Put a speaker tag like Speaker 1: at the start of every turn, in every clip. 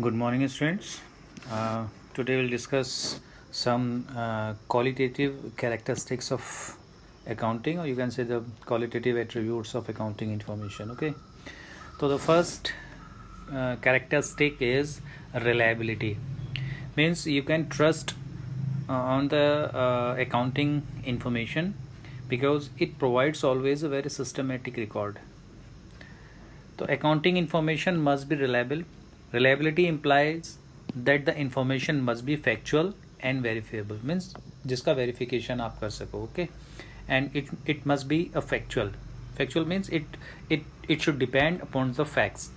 Speaker 1: Good morning, students. Today we'll discuss some qualitative characteristics of accounting, or you can say the qualitative attributes of accounting information. Okay. So the first characteristic is reliability. Means you can trust on the accounting information because it provides always a very systematic record. So accounting information must be reliable. Reliability implies that the information must be factual and verifiable. Means जिसका verification आप कर सको, okay? And it must be a factual. Factual means it should depend upon the facts.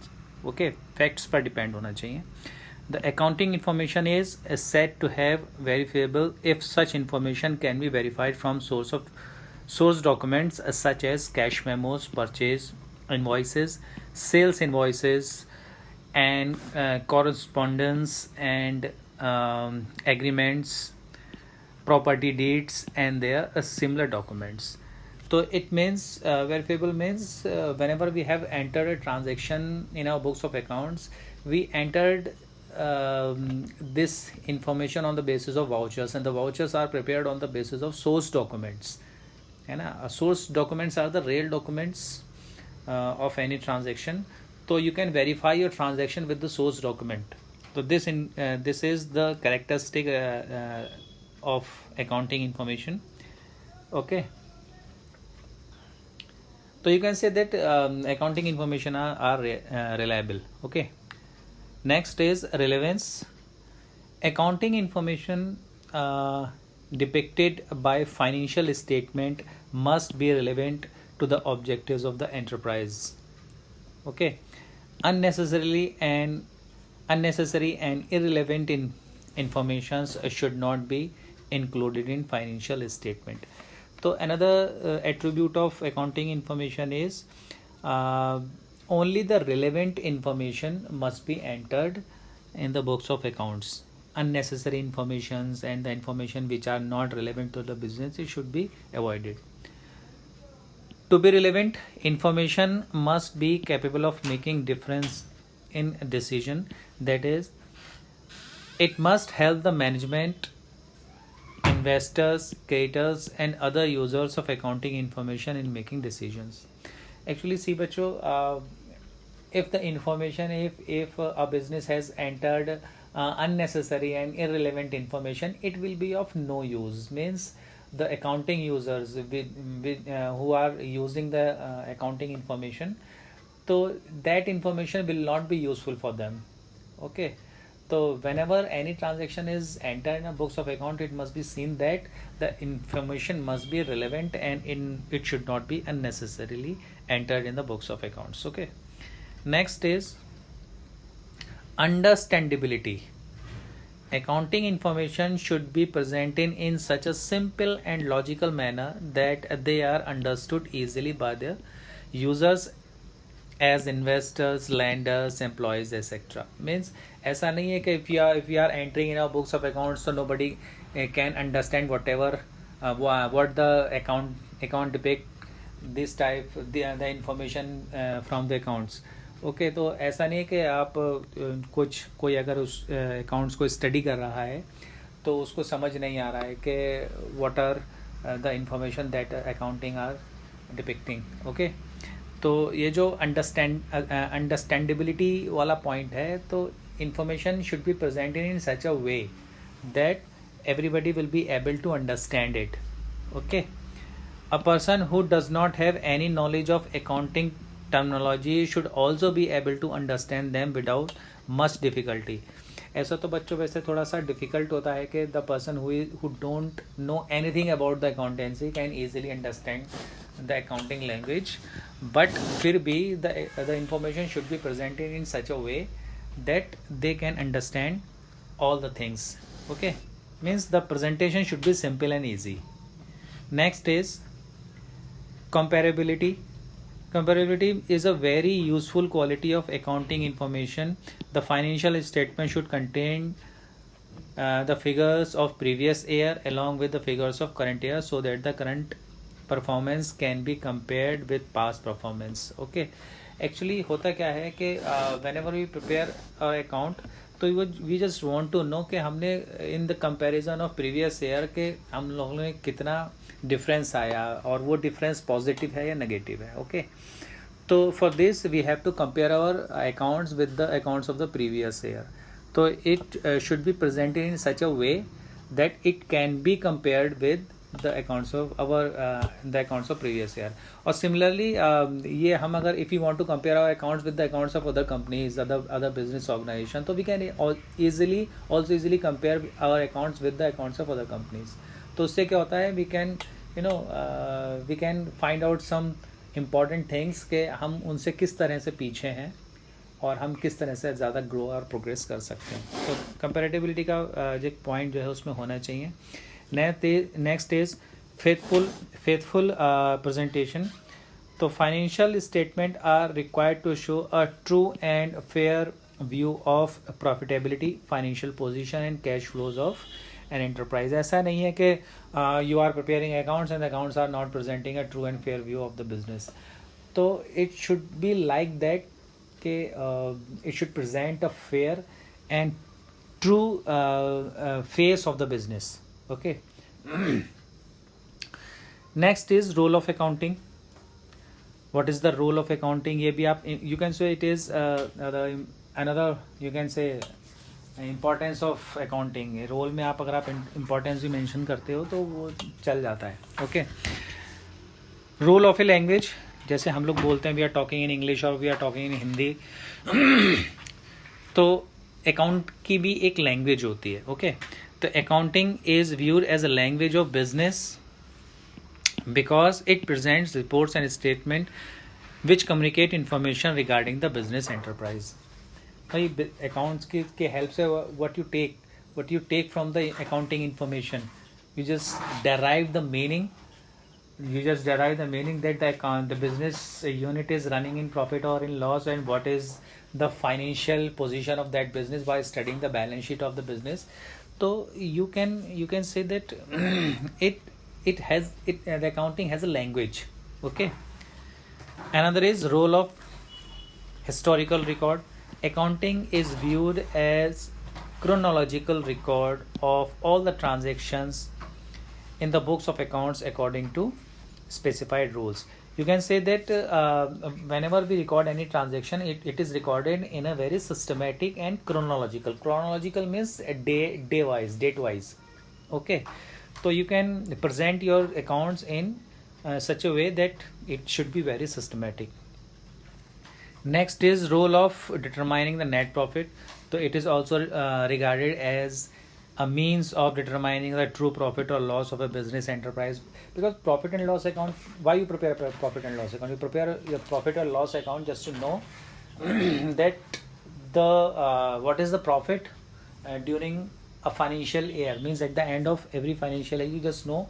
Speaker 1: Okay, facts पर depend होना चाहिए. The accounting information is said to have verifiable if such information can be verified from source documents such as cash memos, purchase invoices, sales invoices, and correspondence and agreements, property deeds, and their similar documents. So it means verifiable means whenever we have entered a transaction in our books of accounts, we entered this information on the basis of vouchers, and the vouchers are prepared on the basis of source documents. And source documents are the real documents of any transaction. So you can verify your transaction with the source document. So this is the characteristic of accounting information. Okay. So you can say that accounting information are reliable. Okay. Next is relevance. Accounting information depicted by financial statement must be relevant to the objectives of the enterprise. Okay. Unnecessary and irrelevant informations should not be included in financial statement. So another attribute of accounting information is only the relevant information must be entered in the books of accounts. Unnecessary informations and the information which are not relevant to the business, it should be avoided. To be relevant, information must be capable of making difference in decision. That is, it must help the management, investors, creditors, and other users of accounting information in making decisions. Actually, see बच्चों, if the information, if a business has entered unnecessary and irrelevant information, it will be of no use. Means the accounting users who are using the accounting information, so that information will not be useful for them. Okay. So whenever any transaction is entered in a books of account, it must be seen that the information must be relevant and it should not be unnecessarily entered in the books of accounts. Okay. Next is understandability. Accounting information should be presented in such a simple and logical manner that they are understood easily by the users as investors, lenders, employees, etc. Means ऐसा नहीं है कि if you are entering in our books of accounts, so nobody can understand whatever what the account depict this type the information from the accounts. Okay तो ऐसा नहीं है कि आप कोई अगर उस अकाउंट्स को स्टडी कर रहा है तो उसको समझ नहीं आ रहा है कि what are the information that accounting are depicting. Okay, तो ये जो अंडरस्टैंडेबिलिटी वाला पॉइंट है, तो information should be presented in such a way that everybody will be able to understand it. Okay, a person who does not have any knowledge of accounting terminology should also be able to understand them without much difficulty. ऐसा तो बच्चों वैसे थोड़ा सा difficult होता है कि the person who don't know anything about the accountancy can easily understand the accounting language, but फिर भी the information should be presented in such a way that they can understand all the things. Okay, means the presentation should be simple and easy. Next is comparability. Comparability is a very useful quality of accounting information. The financial statement should contain the figures of previous year along with the figures of current year so that the current performance can be compared with past performance. Okay, actually होता क्या है कि whenever we prepare our account, तो we just want to know कि हमने in the comparison of previous year के हम लोगों ने कितना डिफरेंस आया और वो डिफरेंस पॉजिटिव है या नेगेटिव है. ओके, तो for this we have to compare our accounts with the accounts of the previous year. तो it should be presented in such a way that it can be compared with the accounts of our the accounts of previous year. Or similarly ये हम अगर if we want to compare our accounts with the accounts of other companies, other business organization, तो we can easily compare our accounts with the accounts of other companies. तो उससे क्या होता है, we can find out some important things कि हम उनसे किस तरह से पीछे हैं और हम किस तरह से ज़्यादा ग्रो और प्रोग्रेस कर सकते हैं. तो कंपेरेटिबिलिटी का जो पॉइंट जो है उसमें होना चाहिए. Next is faithful presentation. तो financial statement are required to show a true and fair view of profitability, financial position and cash flows of an enterprise. ऐसा नहीं है कि you are preparing accounts and accounts are not presenting a true and fair view of the business. तो it should be like that it should present a fair and true face of the business. Okay. Next is role of accounting. What is the role of accounting? ये भी आप you can say it is another you can say importance of accounting. Role में आप अगर आप importance भी mention करते हो तो वो चल जाता है. Okay. Role of a language. जैसे हम लोग बोलते हैं we are talking in English और we are talking in Hindi. तो अकाउंट की भी एक लैंग्वेज होती है. ओके, तो accounting is viewed as a language of business because it presents reports and statement which communicate information regarding the business enterprise. भाई accounts के हेल्प से what you take from the accounting information, you just derive the meaning that the business unit is running in profit or in loss, and what is the financial position of that business by studying the balance sheet of the business. So you can say that the accounting has a language. Okay. Another is role of historical record. Accounting is viewed as chronological record of all the transactions in the books of accounts according to specified rules. You can say that whenever we record any transaction, it is recorded in a very systematic and chronological. Chronological means date wise. Okay, so you can present your accounts in such a way that it should be very systematic. Next is role of determining the net profit. So it is also regarded as a means of determining the true profit or loss of a business enterprise. Because profit and loss account, why you prepare a profit and loss account? You prepare your profit or loss account just to know that the what is the profit during a financial year. Means at the end of every financial year, you just know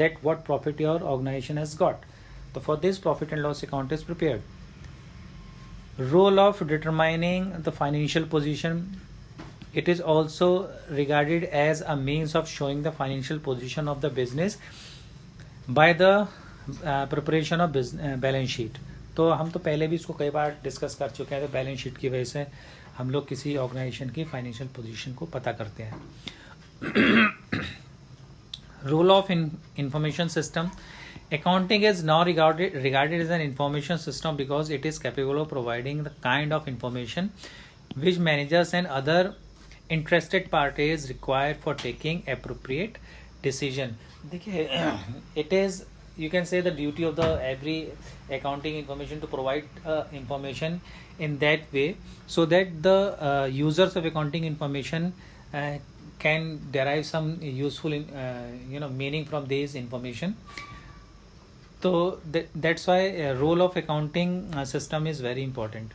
Speaker 1: that what profit your organization has got. So for this, profit and loss account is prepared. Role of determining the financial position. It is also regarded as a means of showing the financial position of the business by the preparation of balance sheet. तो हम तो पहले भी इसको कई बार discuss कर चुके हैं. तो बैलेंस शीट की वजह से हम लोग किसी ऑर्गेनाइजेशन की फाइनेंशियल पोजीशन को पता करते हैं. Role of information system. Accounting is now regarded as an information system because it is capable of providing the kind of information which managers and other interested parties require for taking appropriate decision. देखिए, it is, you can say, the duty of the every accounting information to provide information in that way so that the users of accounting information can derive some useful meaning from this information. So that's why role of accounting system is very important.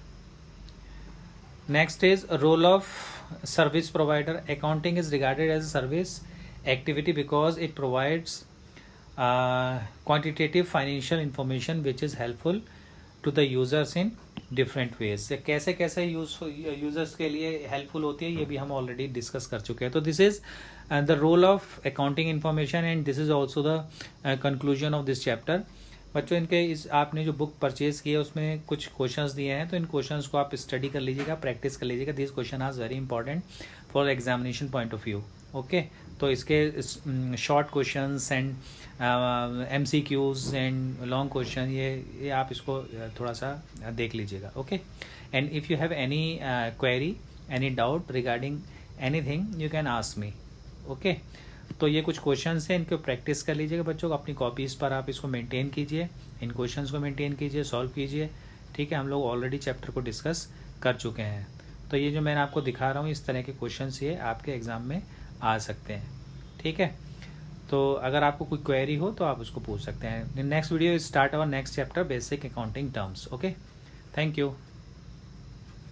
Speaker 1: Next is role of service provider. Accounting is regarded as a service activity because it provides quantitative financial information which is helpful to the users in different ways. कैसे कैसे users के लिए helpful होती है ये भी हम already discuss कर चुके हैं. तो this is the role of accounting information and this is also the conclusion of this chapter. बच्चों इनके इस आपने जो बुक परचेज की है उसमें कुछ क्वेश्चंस दिए हैं, तो इन क्वेश्चंस को आप स्टडी कर लीजिएगा, प्रैक्टिस कर लीजिएगा. This question are very important for examination point of view. Okay, तो इसके short questions and MCQs and long question ये आप इसको थोड़ा सा देख लीजिएगा. Okay, and if you have any query, any doubt regarding anything, you can ask me. Okay, तो ये कुछ क्वेश्चंस हैं, इनको प्रैक्टिस कर लीजिएगा बच्चों को. अपनी कॉपीज़ पर आप इसको मेंटेन कीजिए, इन क्वेश्चंस को मेंटेन कीजिए, सॉल्व कीजिए. ठीक है, हम लोग ऑलरेडी चैप्टर को डिस्कस कर चुके हैं. तो ये जो मैंने आपको दिखा रहा हूँ, इस तरह के क्वेश्चंस ये आपके एग्ज़ाम में आ सकते हैं. ठीक है, तो अगर आपको कोई क्वेरी हो तो आप उसको पूछ सकते हैं. Next video start our next chapter, basic accounting terms. Okay, thank you.